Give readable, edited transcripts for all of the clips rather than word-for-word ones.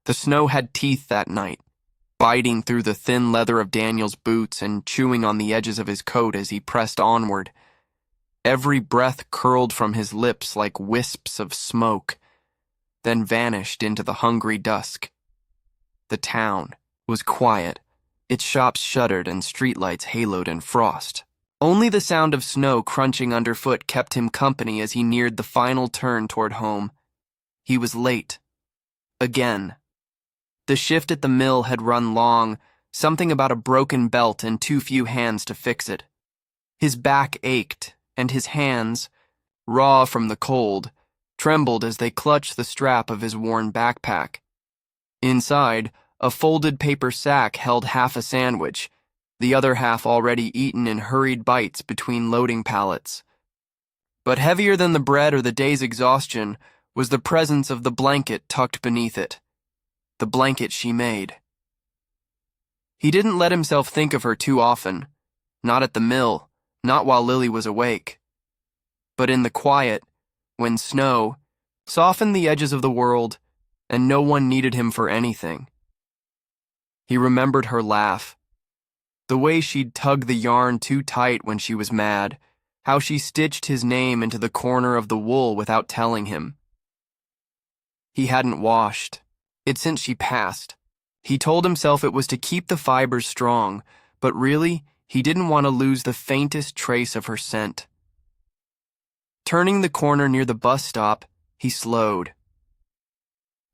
The snow had teeth that night, biting through the thin leather of Daniel's boots and chewing on the edges of his coat as he pressed onward. Every breath curled from his lips like wisps of smoke, then vanished into the hungry dusk. The town was quiet, its shops shuttered and streetlights haloed in frost. Only the sound of snow crunching underfoot kept him company as he neared the final turn toward home. He was late. Again. The shift at the mill had run long, something about a broken belt and too few hands to fix it. His back ached, and his hands, raw from the cold, trembled as they clutched the strap of his worn backpack. Inside, a folded paper sack held half a sandwich, the other half already eaten in hurried bites between loading pallets. But heavier than the bread or the day's exhaustion was the presence of the blanket tucked beneath it. The blanket she made. He didn't let himself think of her too often, not at the mill, not while Lily was awake. But in the quiet, when snow softened the edges of the world and no one needed him for anything. He remembered her laugh, the way she'd tug the yarn too tight when she was mad, how she stitched his name into the corner of the wool without telling him. He hadn't washed it since she passed. He told himself it was to keep the fibers strong, but really, he didn't want to lose the faintest trace of her scent. Turning the corner near the bus stop, he slowed.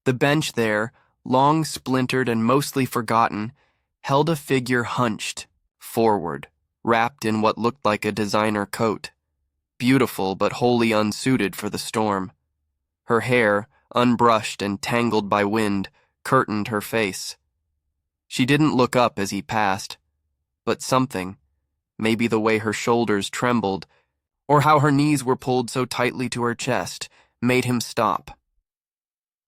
The bench there, long splintered and mostly forgotten, held a figure hunched, forward, wrapped in what looked like a designer coat, beautiful but wholly unsuited for the storm. Her hair, unbrushed and tangled by wind, curtained her face. She didn't look up as he passed, but something, maybe the way her shoulders trembled, or how her knees were pulled so tightly to her chest, made him stop.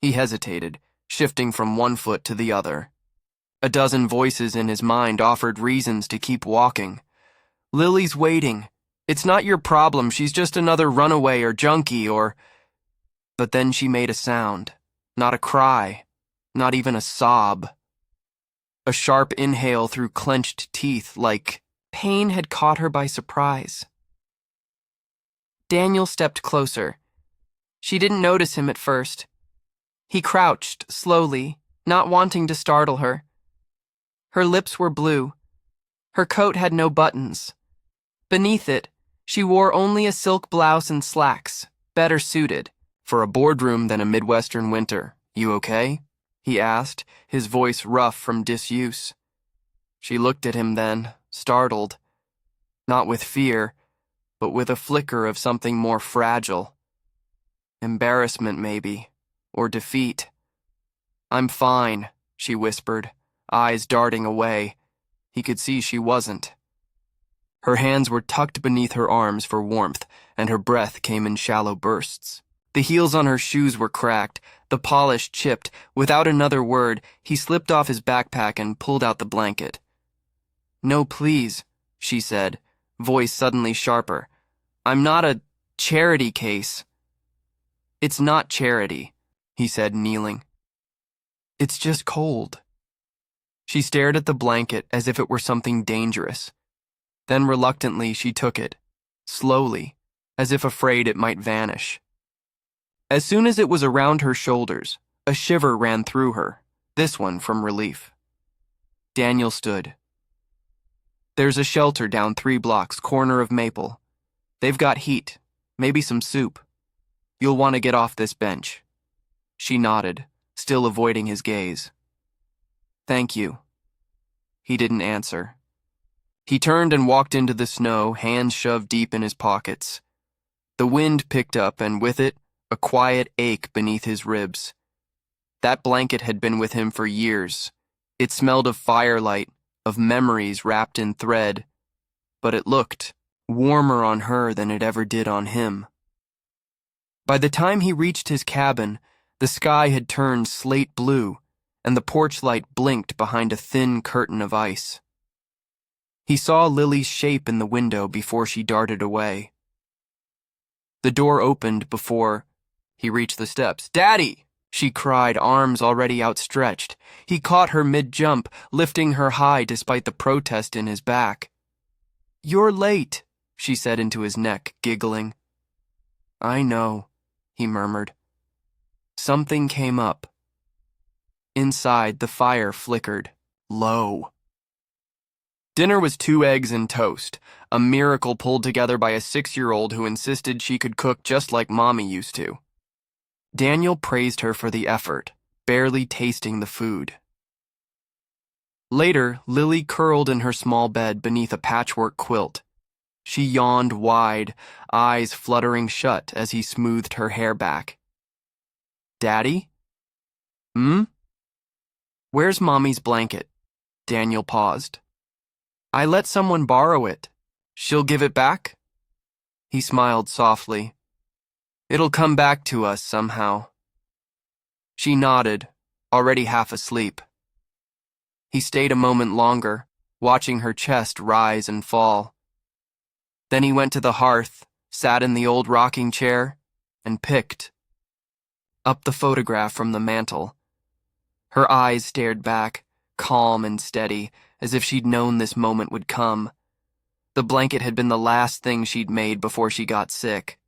He hesitated, shifting from one foot to the other. A dozen voices in his mind offered reasons to keep walking. Lily's waiting. It's not your problem. She's just another runaway or junkie or... But then she made a sound. Not a cry. Not even a sob. A sharp inhale through clenched teeth, like pain had caught her by surprise. Daniel stepped closer. She didn't notice him at first. He crouched, slowly, not wanting to startle her. Her lips were blue. Her coat had no buttons. Beneath it, she wore only a silk blouse and slacks, better suited for a boardroom than a Midwestern winter. "You okay?" he asked, his voice rough from disuse. She looked at him then, startled. Not with fear, but with a flicker of something more fragile. Embarrassment, maybe, or defeat. "I'm fine," she whispered, eyes darting away. He could see she wasn't. Her hands were tucked beneath her arms for warmth, and her breath came in shallow bursts. The heels on her shoes were cracked, the polish chipped. Without another word, he slipped off his backpack and pulled out the blanket. "No, please," she said, voice suddenly sharper. "I'm not a charity case." "It's not charity," he said, kneeling. "It's just cold." She stared at the blanket as if it were something dangerous. Then reluctantly she took it, slowly, as if afraid it might vanish. As soon as it was around her shoulders, a shiver ran through her, this one from relief. Daniel stood. "There's a shelter down 3 blocks, corner of Maple. They've got heat, maybe some soup. You'll want to get off this bench." She nodded, still avoiding his gaze. "Thank you." He didn't answer. He turned and walked into the snow, hands shoved deep in his pockets. The wind picked up, and with it, a quiet ache beneath his ribs. That blanket had been with him for years. It smelled of firelight, of memories wrapped in thread, but it looked warmer on her than it ever did on him. By the time he reached his cabin, the sky had turned slate blue, and the porch light blinked behind a thin curtain of ice. He saw Lily's shape in the window before she darted away. The door opened before he reached the steps. "Daddy!" she cried, arms already outstretched. He caught her mid-jump, lifting her high despite the protest in his back. "You're late," she said into his neck, giggling. "I know," he murmured. Something came up. Inside, the fire flickered, low. Dinner was 2 eggs and toast, a miracle pulled together by a 6-year-old who insisted she could cook just like Mommy used to. Daniel praised her for the effort, barely tasting the food. Later, Lily curled in her small bed beneath a patchwork quilt. She yawned wide, eyes fluttering shut as he smoothed her hair back. "Daddy?" "Hmm?" "Where's Mommy's blanket?" Daniel paused. "I let someone borrow it. She'll give it back?" He smiled softly. "It'll come back to us somehow." She nodded, already half asleep. He stayed a moment longer, watching her chest rise and fall. Then he went to the hearth, sat in the old rocking chair, and picked up the photograph from the mantel. Her eyes stared back, calm and steady, as if she'd known this moment would come. The blanket had been the last thing she'd made before she got sick.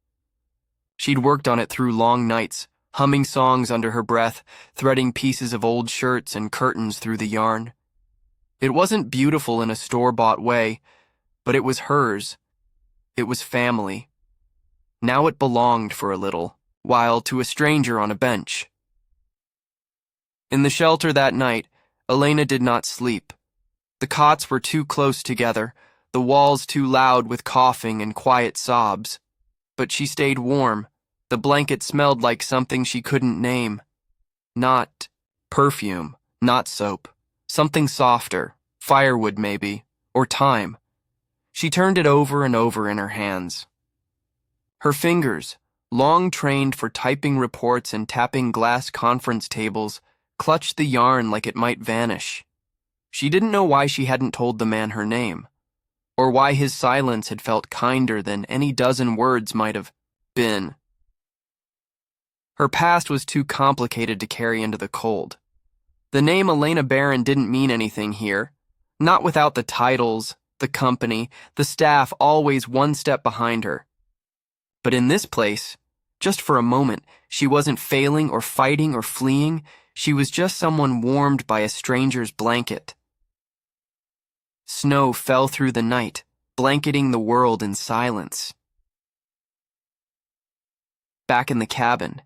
She'd worked on it through long nights, humming songs under her breath, threading pieces of old shirts and curtains through the yarn. It wasn't beautiful in a store-bought way, but it was hers. It was family. Now it belonged for a little, while to a stranger on a bench. In the shelter that night, Elena did not sleep. The cots were too close together, the walls too loud with coughing and quiet sobs. But she stayed warm. The blanket smelled like something she couldn't name. Not perfume, not soap. Something softer, firewood maybe, or thyme. She turned it over and over in her hands. Her fingers, long trained for typing reports and tapping glass conference tables, clutched the yarn like it might vanish. She didn't know why she hadn't told the man her name, or why his silence had felt kinder than any dozen words might have been. Her past was too complicated to carry into the cold. The name Elena Barron didn't mean anything here, not without the titles, the company, the staff always one step behind her. But in this place, just for a moment, she wasn't failing or fighting or fleeing. She was just someone warmed by a stranger's blanket. Snow fell through the night, blanketing the world in silence. Back in the cabin,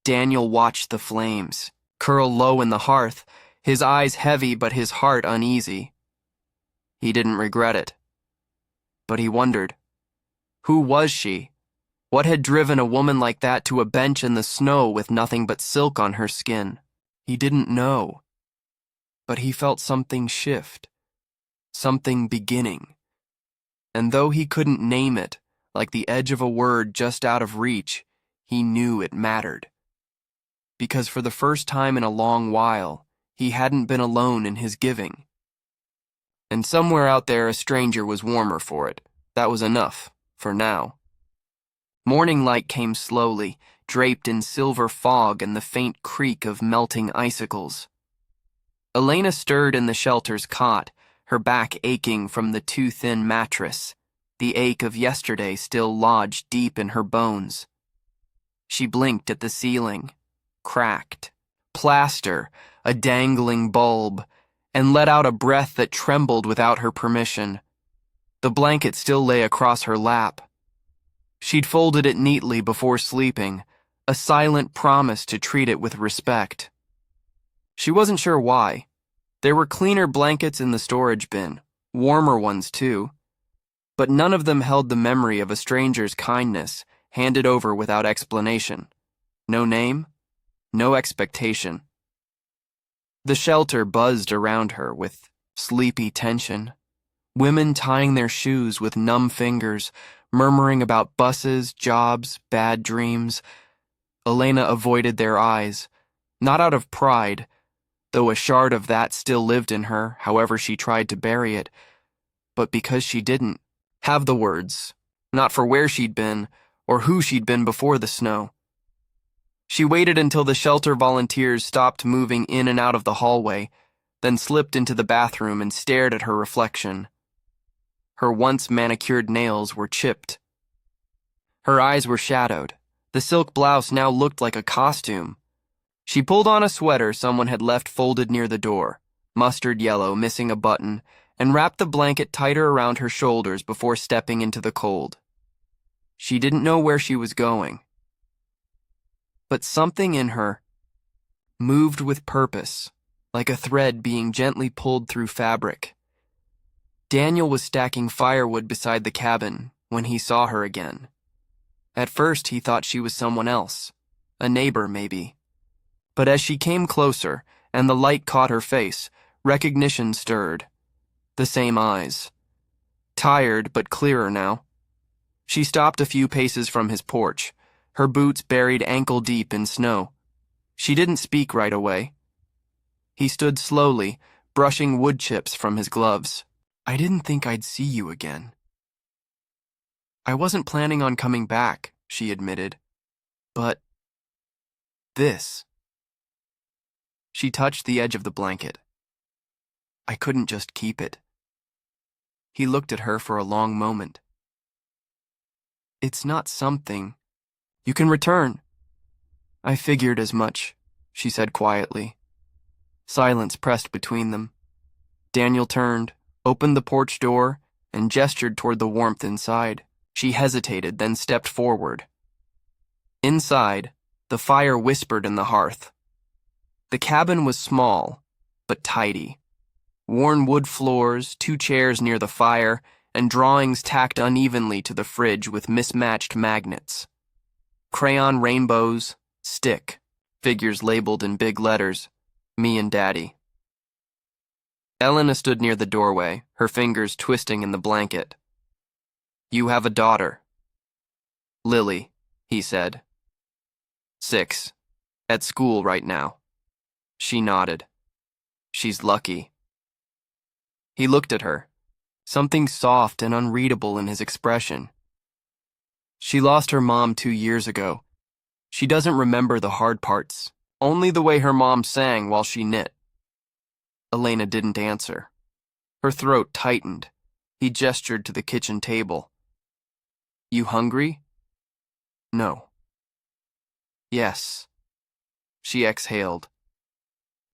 Daniel watched the flames curl low in the hearth, his eyes heavy but his heart uneasy. He didn't regret it. But he wondered, who was she? What had driven a woman like that to a bench in the snow with nothing but silk on her skin? He didn't know. But he felt something shift, something beginning. And though he couldn't name it, like the edge of a word just out of reach, he knew it mattered. Because for the first time in a long while, he hadn't been alone in his giving. And somewhere out there a stranger was warmer for it. That was enough, for now. Morning light came slowly, draped in silver fog and the faint creak of melting icicles. Elena stirred in the shelter's cot, her back aching from the too thin mattress, the ache of yesterday still lodged deep in her bones. She blinked at the ceiling, cracked, plaster, a dangling bulb, and let out a breath that trembled without her permission. The blanket still lay across her lap. She'd folded it neatly before sleeping, a silent promise to treat it with respect. She wasn't sure why. There were cleaner blankets in the storage bin, warmer ones too, but none of them held the memory of a stranger's kindness handed over without explanation. No name, no expectation. The shelter buzzed around her with sleepy tension. Women tying their shoes with numb fingers, murmuring about buses, jobs, bad dreams. Elena avoided their eyes, not out of pride, though a shard of that still lived in her, however she tried to bury it, but because she didn't have the words, not for where she'd been or who she'd been before the snow. She waited until the shelter volunteers stopped moving in and out of the hallway, then slipped into the bathroom and stared at her reflection. Her once manicured nails were chipped. Her eyes were shadowed. The silk blouse now looked like a costume. She pulled on a sweater someone had left folded near the door, mustard yellow, missing a button, and wrapped the blanket tighter around her shoulders before stepping into the cold. She didn't know where she was going. But something in her moved with purpose, like a thread being gently pulled through fabric. Daniel was stacking firewood beside the cabin when he saw her again. At first, he thought she was someone else, a neighbor maybe. But as she came closer and the light caught her face, recognition stirred. The same eyes. Tired but clearer now. She stopped a few paces from his porch, her boots buried ankle-deep in snow. She didn't speak right away. He stood slowly, brushing wood chips from his gloves. "I didn't think I'd see you again." "I wasn't planning on coming back," she admitted. "But this." She touched the edge of the blanket. "I couldn't just keep it." He looked at her for a long moment. "It's not something. You can return." "I figured as much," she said quietly. Silence pressed between them. Daniel turned, opened the porch door, and gestured toward the warmth inside. She hesitated, then stepped forward. Inside, the fire whispered in the hearth. The cabin was small, but tidy. Worn wood floors, 2 chairs near the fire, and drawings tacked unevenly to the fridge with mismatched magnets. Crayon rainbows, stick, figures labeled in big letters, "Me and Daddy." Elena stood near the doorway, her fingers twisting in the blanket. "You have a daughter." "Lily," he said. "6. At school right now." She nodded. "She's lucky." He looked at her, something soft and unreadable in his expression. "She lost her mom 2 years ago. She doesn't remember the hard parts, only the way her mom sang while she knit." Elena didn't answer. Her throat tightened. He gestured to the kitchen table. "You hungry?" "No." "Yes." She exhaled.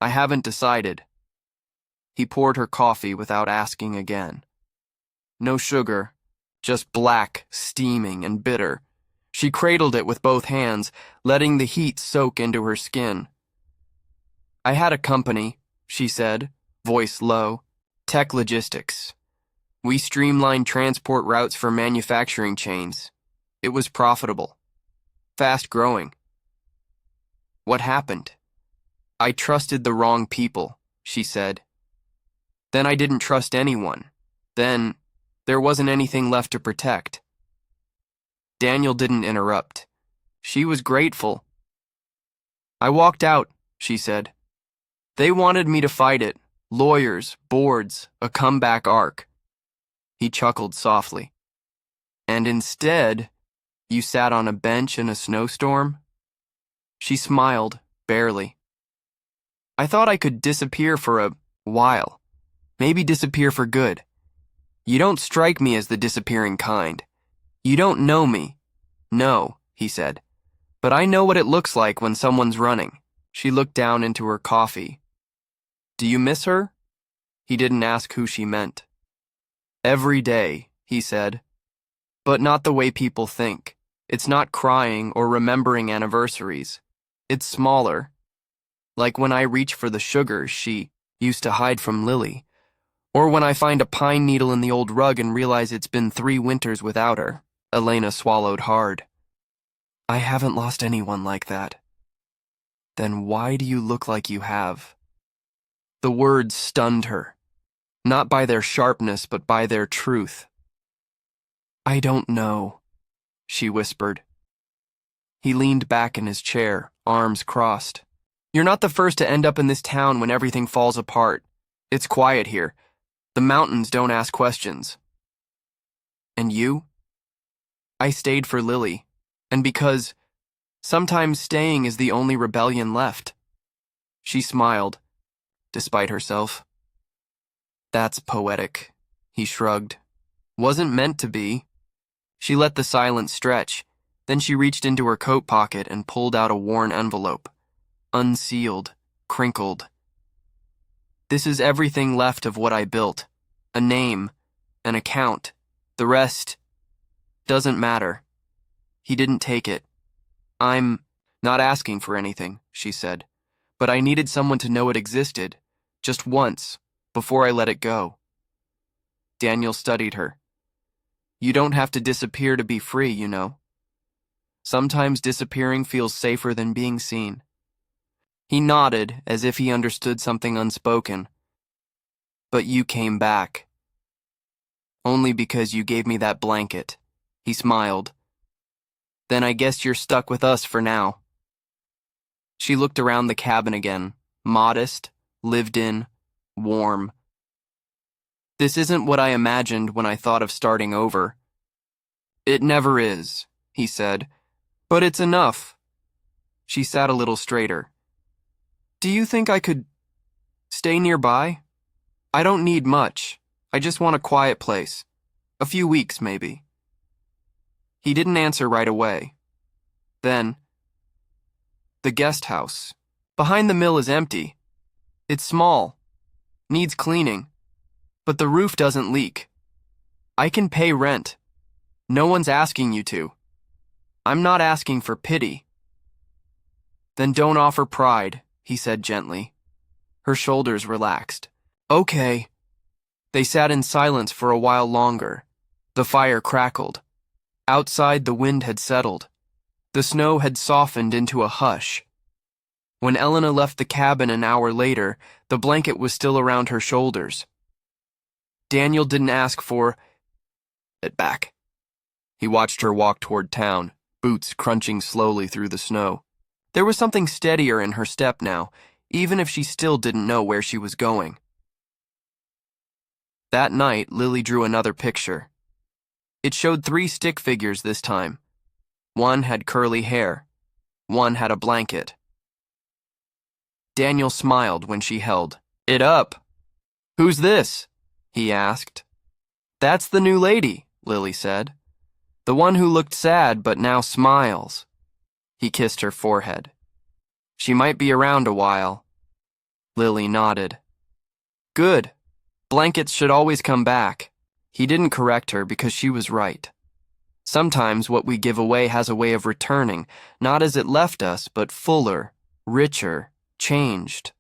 "I haven't decided." He poured her coffee without asking again. No sugar, just black, steaming, and bitter. She cradled it with both hands, letting the heat soak into her skin. "I had a company," she said, voice low. "Tech Logistics. We streamlined transport routes for manufacturing chains. It was profitable. Fast growing." "What happened?" "I trusted the wrong people," she said. "Then I didn't trust anyone. Then there wasn't anything left to protect." Daniel didn't interrupt. She was grateful. "I walked out," she said. "They wanted me to fight it. Lawyers, boards, a comeback arc." He chuckled softly. "And instead, you sat on a bench in a snowstorm?" She smiled, barely. "I thought I could disappear for a while. Maybe disappear for good. You don't strike me as the disappearing kind. You don't know me." "No," he said. "But I know what it looks like when someone's running." She looked down into her coffee. "Do you miss her?" He didn't ask who she meant. "Every day," he said. "But not the way people think. It's not crying or remembering anniversaries. It's smaller. Like when I reach for the sugar she used to hide from Lily. Or when I find a pine needle in the old rug and realize it's been 3 winters without her." Elena swallowed hard. "I haven't lost anyone like that." "Then why do you look like you have?" The words stunned her, not by their sharpness but by their truth. "I don't know," she whispered. He leaned back in his chair, arms crossed. "You're not the first to end up in this town when everything falls apart. It's quiet here. The mountains don't ask questions." "And you?" "I stayed for Lily, and because Sometimes staying is the only rebellion left. She smiled, despite herself. That's poetic, he shrugged. Wasn't meant to be. She let the silence stretch. Then she reached into her coat pocket and pulled out a worn envelope. Unsealed, crinkled. This is everything left of what I built. A name, an account. The rest doesn't matter. He didn't take it. I'm not asking for anything, she said, but I needed someone to know it existed, just once, before I let it go. Daniel studied her. You don't have to disappear to be free, you know. Sometimes disappearing feels safer than being seen. He nodded as if he understood something unspoken. But you came back. Only because you gave me that blanket. He smiled. Then I guess you're stuck with us for now. She looked around the cabin again, modest, lived in, warm. This isn't what I imagined when I thought of starting over. It never is, he said, but it's enough. She sat a little straighter. Do you think I could stay nearby? I don't need much. I just want a quiet place. A few weeks, maybe. He didn't answer right away. Then, the guest house. Behind the mill is empty. It's small. Needs cleaning. But the roof doesn't leak. I can pay rent. No one's asking you to. I'm not asking for pity. Then don't offer pride, he said gently. Her shoulders relaxed. Okay. They sat in silence for a while longer. The fire crackled. Outside, the wind had settled. The snow had softened into a hush. When Elena left the cabin an hour later, the blanket was still around her shoulders. Daniel didn't ask for it back. He watched her walk toward town, boots crunching slowly through the snow. There was something steadier in her step now, even if she still didn't know where she was going. That night, Lily drew another picture. It showed 3 stick figures this time. One had curly hair. One had a blanket. Daniel smiled when she held it up. Who's this? He asked. That's the new lady, Lily said. The one who looked sad but now smiles. He kissed her forehead. She might be around a while. Lily nodded. Good. Blankets should always come back. He didn't correct her because she was right. Sometimes what we give away has a way of returning, not as it left us, but fuller, richer, changed.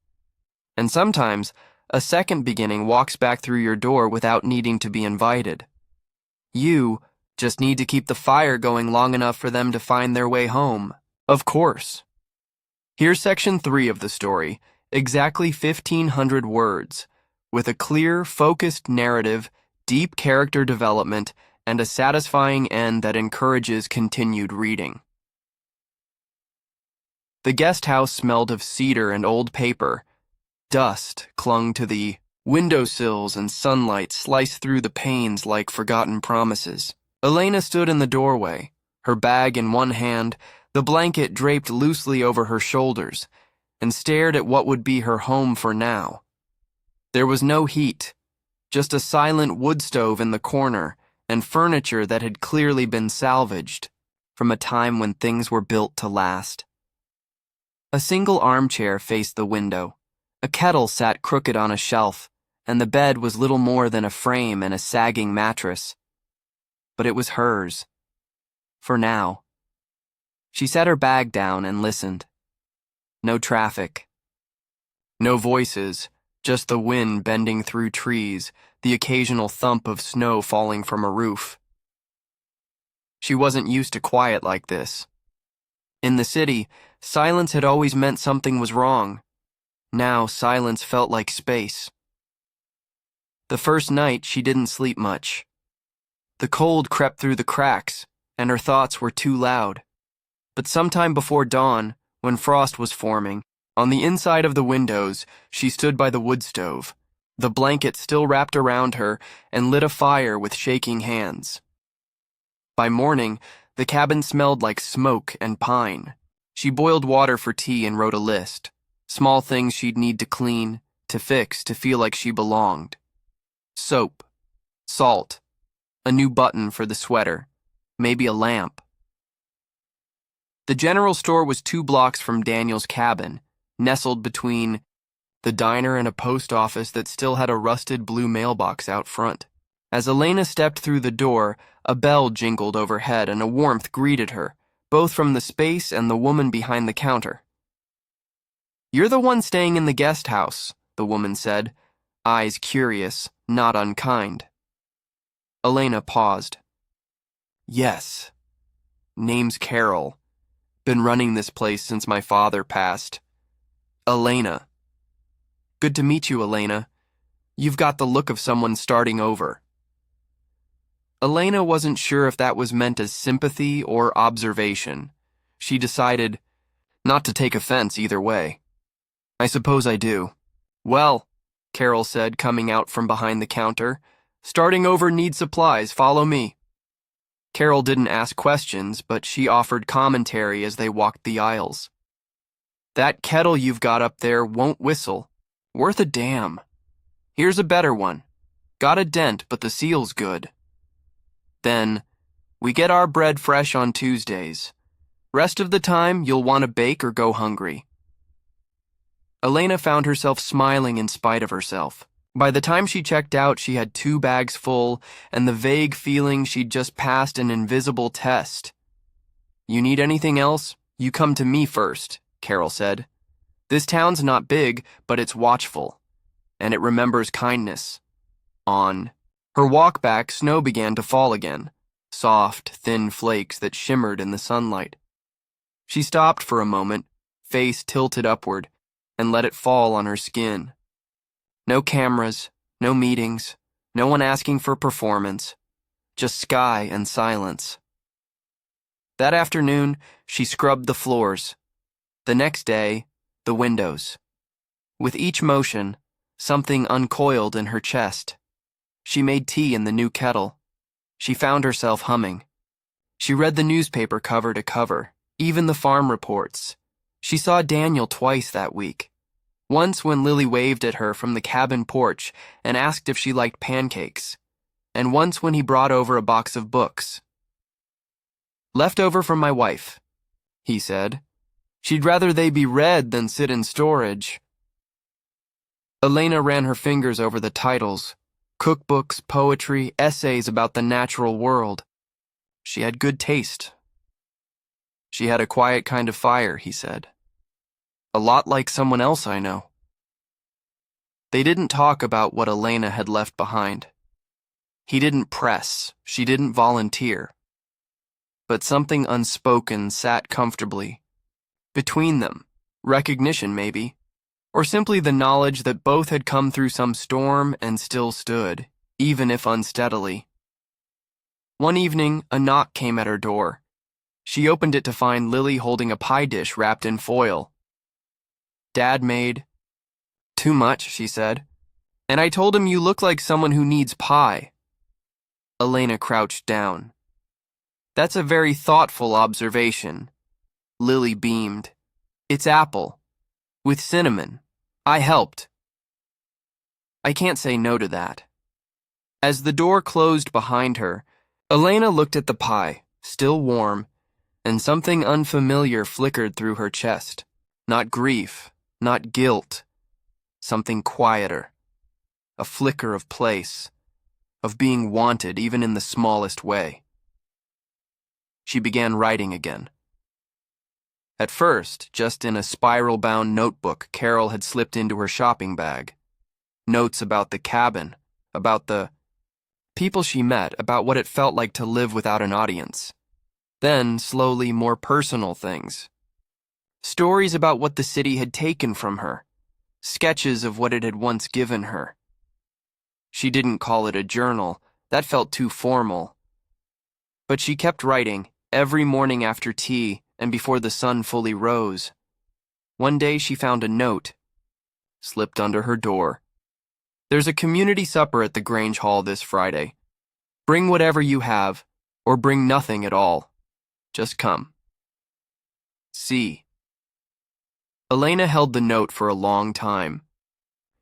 And sometimes a second beginning walks back through your door without needing to be invited. You just need to keep the fire going long enough for them to find their way home. Of course. Here's section 3 of the story, exactly 1,500 words, with a clear, focused narrative, deep character development, and a satisfying end that encourages continued reading. The guest house smelled of cedar and old paper. Dust clung to the windowsills and sunlight sliced through the panes like forgotten promises. Elena stood in the doorway, her bag in one hand, the blanket draped loosely over her shoulders, and stared at what would be her home for now. There was no heat, just a silent wood stove in the corner and furniture that had clearly been salvaged from a time when things were built to last. A single armchair faced the window. A kettle sat crooked on a shelf, and the bed was little more than a frame and a sagging mattress. But it was hers. For now. She set her bag down and listened. No traffic. No voices, just the wind bending through trees, the occasional thump of snow falling from a roof. She wasn't used to quiet like this. In the city, silence had always meant something was wrong. Now silence felt like space. The first night, she didn't sleep much. The cold crept through the cracks, and her thoughts were too loud. But sometime before dawn, when frost was forming, on the inside of the windows, she stood by the wood stove, the blanket still wrapped around her, and lit a fire with shaking hands. By morning, the cabin smelled like smoke and pine, She boiled water for tea and wrote a list. Small things she'd need to clean, to fix, to feel like she belonged. Soap, salt, a new button for the sweater, maybe a lamp. The general store was 2 blocks from Daniel's cabin, nestled between the diner and a post office that still had a rusted blue mailbox out front. As Elena stepped through the door, a bell jingled overhead and a warmth greeted her, both from the space and the woman behind the counter. "You're the one staying in the guest house," the woman said, eyes curious, not unkind. Elena paused. "Yes. Name's Carol. Been running this place since my father passed. Elena." "Good to meet you, Elena. You've got the look of someone starting over." Elena wasn't sure if that was meant as sympathy or observation. She decided not to take offense either way. "I suppose I do." "Well," Carol said, coming out from behind the counter, "starting over needs supplies. Follow me." Carol didn't ask questions, but she offered commentary as they walked the aisles. "That kettle you've got up there won't whistle. Worth a damn. Here's a better one. Got a dent, but the seal's good. Then, we get our bread fresh on Tuesdays. Rest of the time, you'll want to bake or go hungry." Elena found herself smiling in spite of herself. By the time she checked out, she had 2 bags full and the vague feeling she'd just passed an invisible test. "You need anything else? You come to me first," Carol said. "This town's not big, but it's watchful, and it remembers kindness." On her walk back, snow began to fall again, soft, thin flakes that shimmered in the sunlight. She stopped for a moment, face tilted upward, and let it fall on her skin. No cameras, no meetings, no one asking for performance, just sky and silence. That afternoon, she scrubbed the floors. The next day, the windows. With each motion, something uncoiled in her chest. She made tea in the new kettle. She found herself humming. She read the newspaper cover to cover, even the farm reports. She saw Daniel twice that week. Once when Lily waved at her from the cabin porch and asked if she liked pancakes, and once when he brought over a box of books. "Left over from my wife," he said. "She'd rather they be read than sit in storage." Elena ran her fingers over the titles. Cookbooks, poetry, essays about the natural world. She had good taste. "She had a quiet kind of fire," he said. "A lot like someone else I know." They didn't talk about what Elena had left behind. He didn't press, she didn't volunteer. But something unspoken sat comfortably. Between them, recognition maybe, or simply the knowledge that both had come through some storm and still stood, even if unsteadily. One evening, a knock came at her door. She opened it to find Lily holding a pie dish wrapped in foil. "Dad made..." "Too much," she said. "And I told him you look like someone who needs pie." Elena crouched down. "That's a very thoughtful observation." Lily beamed. "It's apple. With cinnamon. I helped." "I can't say no to that." As the door closed behind her, Elena looked at the pie, still warm, and something unfamiliar flickered through her chest. Not grief, not guilt. Something quieter. A flicker of place, of being wanted even in the smallest way. She began writing again. At first, just in a spiral-bound notebook Carol had slipped into her shopping bag. Notes about the cabin, about the people she met, about what it felt like to live without an audience. Then, slowly, more personal things. Stories about what the city had taken from her. Sketches of what it had once given her. She didn't call it a journal, that felt too formal. But she kept writing, every morning after tea, and before the sun fully rose. One day she found a note, slipped under her door. "There's a community supper at the Grange Hall this Friday. Bring whatever you have, or bring nothing at all. Just come. C." Elena held the note for a long time.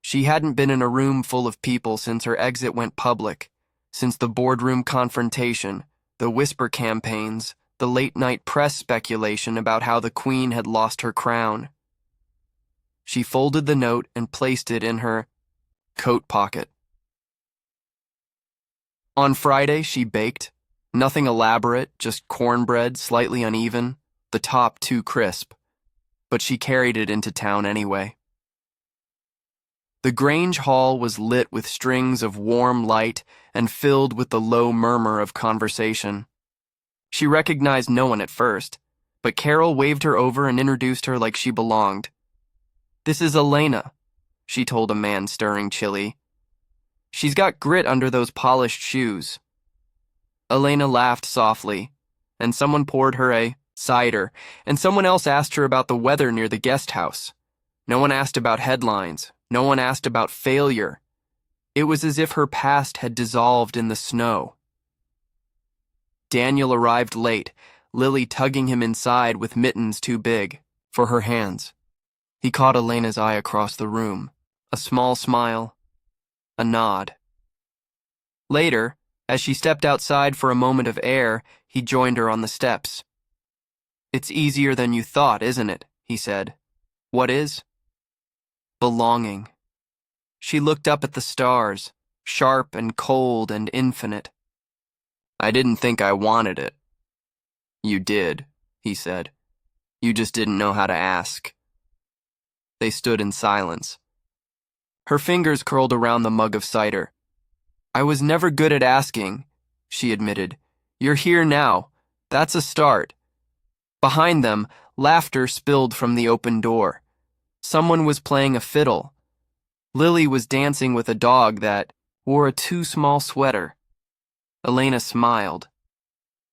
She hadn't been in a room full of people since her exit went public, since the boardroom confrontation, the whisper campaigns, the late-night press speculation about how the Queen had lost her crown. She folded the note and placed it in her coat pocket. On Friday, she baked. Nothing elaborate, just cornbread, slightly uneven, the top too crisp. But she carried it into town anyway. The Grange Hall was lit with strings of warm light and filled with the low murmur of conversation. She recognized no one at first, but Carol waved her over and introduced her like she belonged. "This is Elena," she told a man stirring chili. "She's got grit under those polished shoes." Elena laughed softly, and someone poured her a cider, and someone else asked her about the weather near the guest house. No one asked about headlines. No one asked about failure. It was as if her past had dissolved in the snow. Daniel arrived late, Lily tugging him inside with mittens too big for her hands. He caught Elena's eye across the room, a small smile, a nod. Later, as she stepped outside for a moment of air, he joined her on the steps. "It's easier than you thought, isn't it?" he said. "What is?" "Belonging." She looked up at the stars, sharp and cold and infinite. "I didn't think I wanted it." "You did," he said. "You just didn't know how to ask." They stood in silence. Her fingers curled around the mug of cider. "I was never good at asking," she admitted. "You're here now. That's a start." Behind them, laughter spilled from the open door. Someone was playing a fiddle. Lily was dancing with a dog that wore a too small sweater. Elena smiled.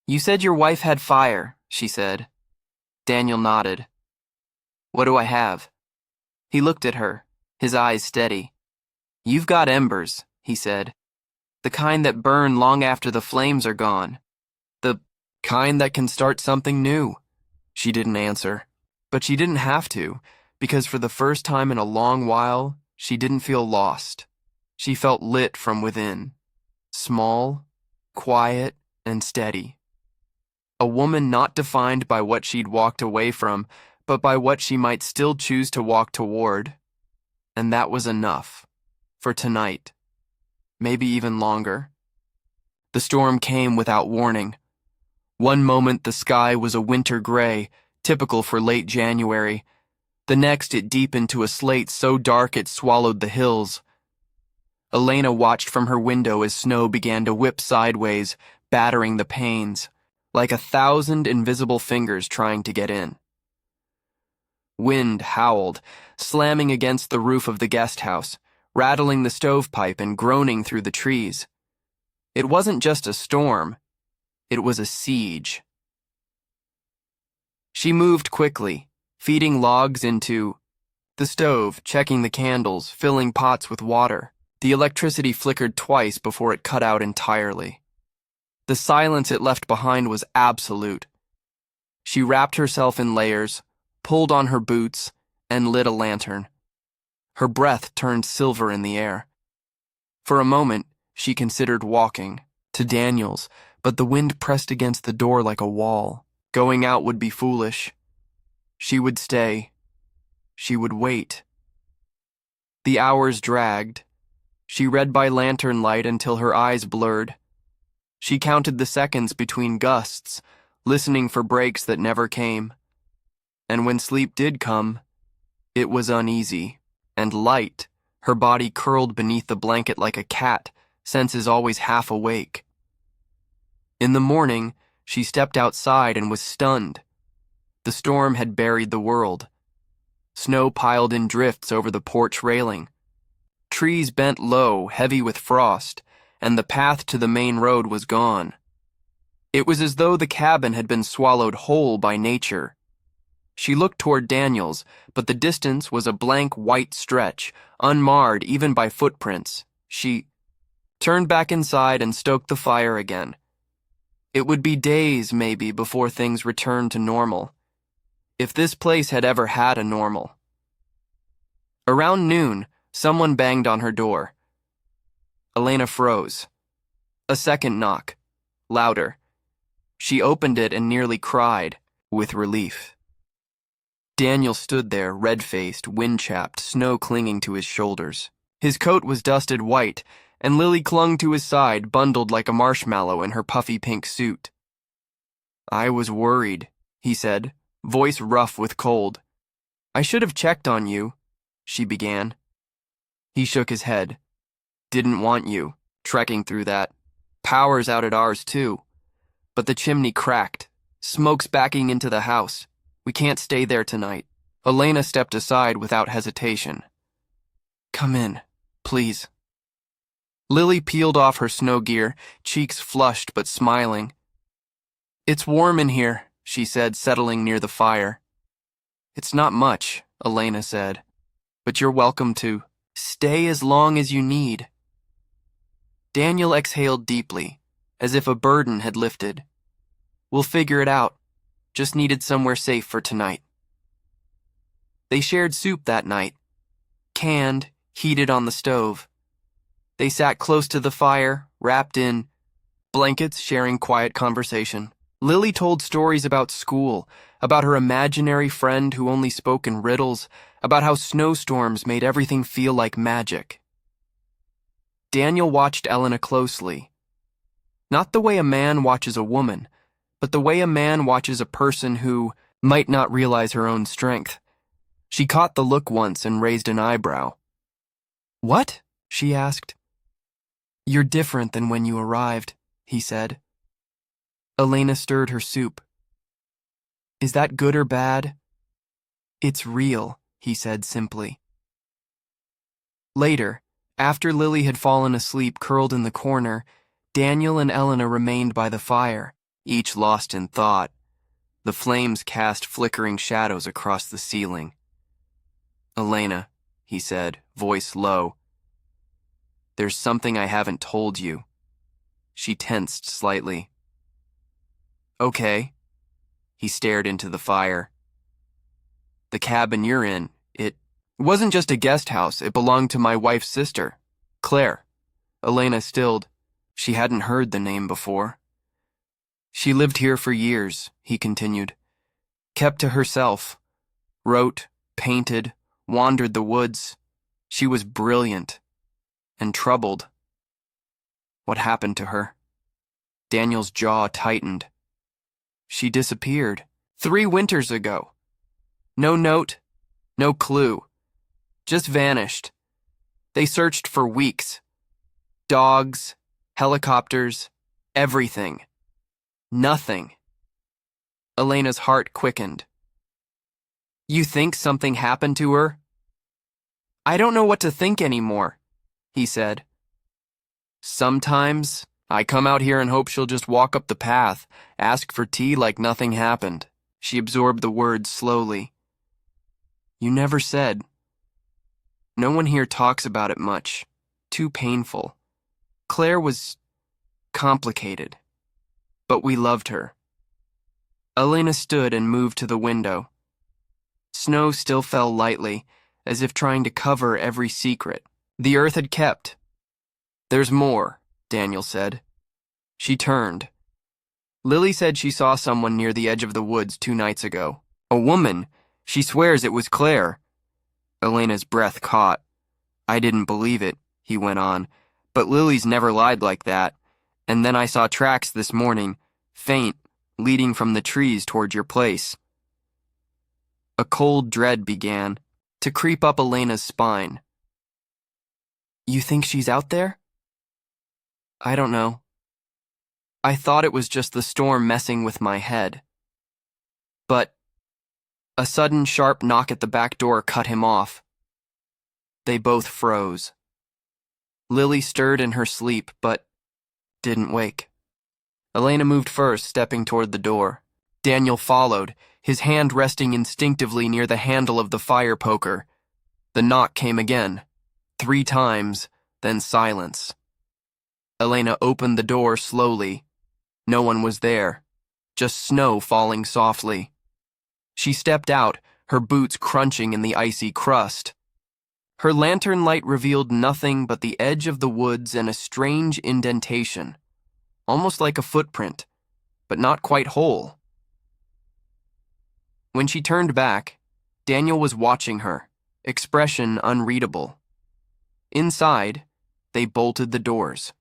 "You said your wife had fire," she said. Daniel nodded. "What do I have?" He looked at her, his eyes steady. "You've got embers," he said. "The kind that burn long after the flames are gone. The kind that can start something new." She didn't answer, but she didn't have to, because for the first time in a long while, she didn't feel lost. She felt lit from within, small, quiet, and steady. A woman not defined by what she'd walked away from, but by what she might still choose to walk toward. And that was enough. For tonight. Maybe even longer. The storm came without warning. One moment the sky was a winter gray, typical for late January. The next it deepened to a slate so dark it swallowed the hills. Elena watched from her window as snow began to whip sideways, battering the panes, like 1,000 invisible fingers trying to get in. Wind howled, slamming against the roof of the guest house, rattling the stovepipe and groaning through the trees. It wasn't just a storm. It was a siege. She moved quickly, feeding logs into the stove, checking the candles, filling pots with water. The electricity flickered twice before it cut out entirely. The silence it left behind was absolute. She wrapped herself in layers, pulled on her boots, and lit a lantern. Her breath turned silver in the air. For a moment, she considered walking to Daniel's, but the wind pressed against the door like a wall. Going out would be foolish. She would stay. She would wait. The hours dragged. She read by lantern light until her eyes blurred. She counted the seconds between gusts, listening for breaks that never came. And when sleep did come, it was uneasy and light, her body curled beneath the blanket like a cat, senses always half awake. In the morning, she stepped outside and was stunned. The storm had buried the world. Snow piled in drifts over the porch railing. Trees bent low, heavy with frost, and the path to the main road was gone. It was as though the cabin had been swallowed whole by nature. She looked toward Daniel's, but the distance was a blank white stretch, unmarred even by footprints. She turned back inside and stoked the fire again. It would be days, maybe, before things returned to normal. If this place had ever had a normal. Around noon, someone banged on her door. Elena froze. A second knock. Louder. She opened it and nearly cried, with relief. Daniel stood there, red-faced, wind-chapped, snow clinging to his shoulders. His coat was dusted white, and Lily clung to his side, bundled like a marshmallow in her puffy pink suit. "I was worried," he said, voice rough with cold. "I should have checked on you," she began. He shook his head. "Didn't want you, trekking through that. Power's out at ours, too. But the chimney cracked. Smoke's backing into the house. We can't stay there tonight." Elena stepped aside without hesitation. "Come in, please." Lily peeled off her snow gear, cheeks flushed but smiling. "It's warm in here," she said, settling near the fire. "It's not much," Elena said, "but you're welcome to stay as long as you need." Daniel exhaled deeply, as if a burden had lifted. "We'll figure it out. Just needed somewhere safe for tonight." They shared soup that night, canned, heated on the stove. They sat close to the fire, wrapped in blankets, sharing quiet conversation. Lily told stories about school, about her imaginary friend who only spoke in riddles, about how snowstorms made everything feel like magic. Daniel watched Elena closely. Not the way a man watches a woman, but the way a man watches a person who might not realize her own strength. She caught the look once and raised an eyebrow. "What?" she asked. "You're different than when you arrived," he said. Elena stirred her soup. "Is that good or bad?" "It's real," he said simply. Later, after Lily had fallen asleep curled in the corner, Daniel and Elena remained by the fire, each lost in thought. The flames cast flickering shadows across the ceiling. "Elena," he said, voice low, "there's something I haven't told you." She tensed slightly. "Okay." He stared into the fire. "The cabin you're in, it wasn't just a guest house, it belonged to my wife's sister, Claire." Elena stilled. She hadn't heard the name before. "She lived here for years," he continued. "Kept to herself. Wrote, painted, wandered the woods. She was brilliant. And troubled." "What happened to her?" Daniel's jaw tightened. "She disappeared 3 winters ago. No note, no clue. Just vanished. They searched for weeks. Dogs, helicopters, everything. Nothing." Elena's heart quickened. "You think something happened to her?" "I don't know what to think anymore," he said. "Sometimes I come out here and hope she'll just walk up the path, ask for tea like nothing happened." She absorbed the words slowly. "You never said. No one here talks about it much. Too painful. Claire was complicated. But we loved her." Elena stood and moved to the window. Snow still fell lightly, as if trying to cover every secret the earth had kept. "There's more," Daniel said. She turned. "Lily said she saw someone near the edge of the woods 2 nights ago. A woman. She swears it was Claire." Elena's breath caught. "I didn't believe it," he went on, "but Lily's never lied like that. And then I saw tracks this morning, faint, leading from the trees toward your place." A cold dread began to creep up Elena's spine. "You think she's out there?" "I don't know. I thought it was just the storm messing with my head." But a sudden sharp knock at the back door cut him off. They both froze. Lily stirred in her sleep, but didn't wake. Elena moved first, stepping toward the door. Daniel followed, his hand resting instinctively near the handle of the fire poker. The knock came again, 3 times, then silence. Elena opened the door slowly. No one was there, just snow falling softly. She stepped out, her boots crunching in the icy crust. Her lantern light revealed nothing but the edge of the woods and a strange indentation, almost like a footprint, but not quite whole. When she turned back, Daniel was watching her, expression unreadable. Inside, they bolted the doors.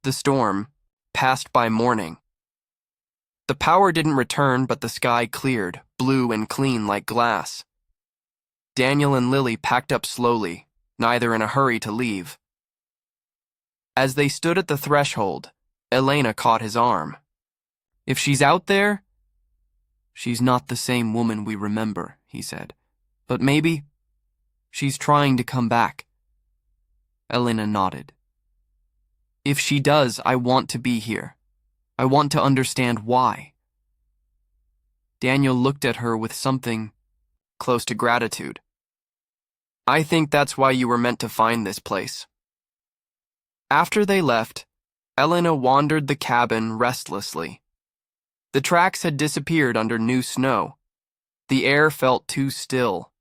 The storm passed by morning. The power didn't return, but the sky cleared, blue and clean like glass. Daniel and Lily packed up slowly, neither in a hurry to leave. As they stood at the threshold, Elena caught his arm. "If she's out there, she's not the same woman we remember," he said. "But maybe she's trying to come back." Elena nodded. "If she does, I want to be here. I want to understand why." Daniel looked at her with something close to gratitude. "I think that's why you were meant to find this place." After they left, Elena wandered the cabin restlessly. The tracks had disappeared under new snow. The air felt too still.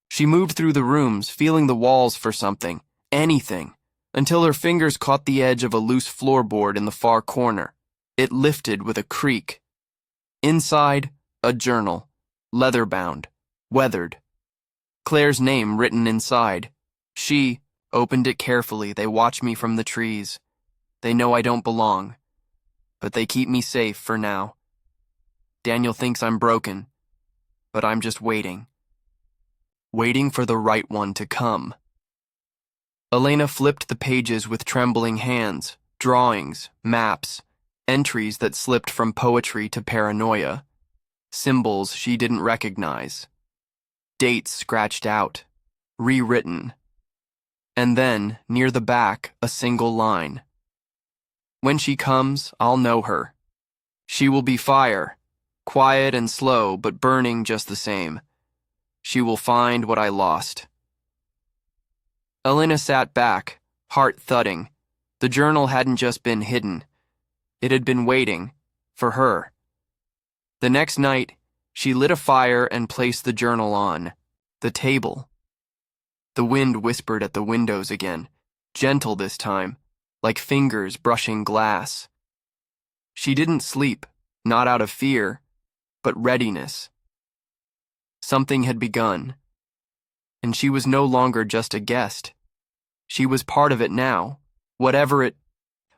She moved through the rooms, feeling the walls for something, anything, until her fingers caught the edge of a loose floorboard in the far corner. It lifted with a creak. Inside, a journal, leather-bound, weathered. Claire's name written inside. She opened it carefully. "They watch me from the trees. They know I don't belong, but they keep me safe for now. Daniel thinks I'm broken, but I'm just waiting. Waiting for the right one to come." Elena flipped the pages with trembling hands, drawings, maps, entries that slipped from poetry to paranoia, symbols she didn't recognize, dates scratched out, rewritten. And then, near the back, a single line. "When she comes, I'll know her. She will be fire, quiet and slow, but burning just the same. She will find what I lost." Elena sat back, heart thudding. The journal hadn't just been hidden. It had been waiting, for her. The next night, she lit a fire and placed the journal on the table. The wind whispered at the windows again, gentle this time, like fingers brushing glass. She didn't sleep, not out of fear, but readiness. Something had begun, and she was no longer just a guest. She was part of it now, whatever it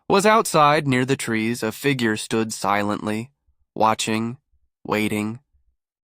was. Outside, near the trees, a figure stood silently, watching, waiting.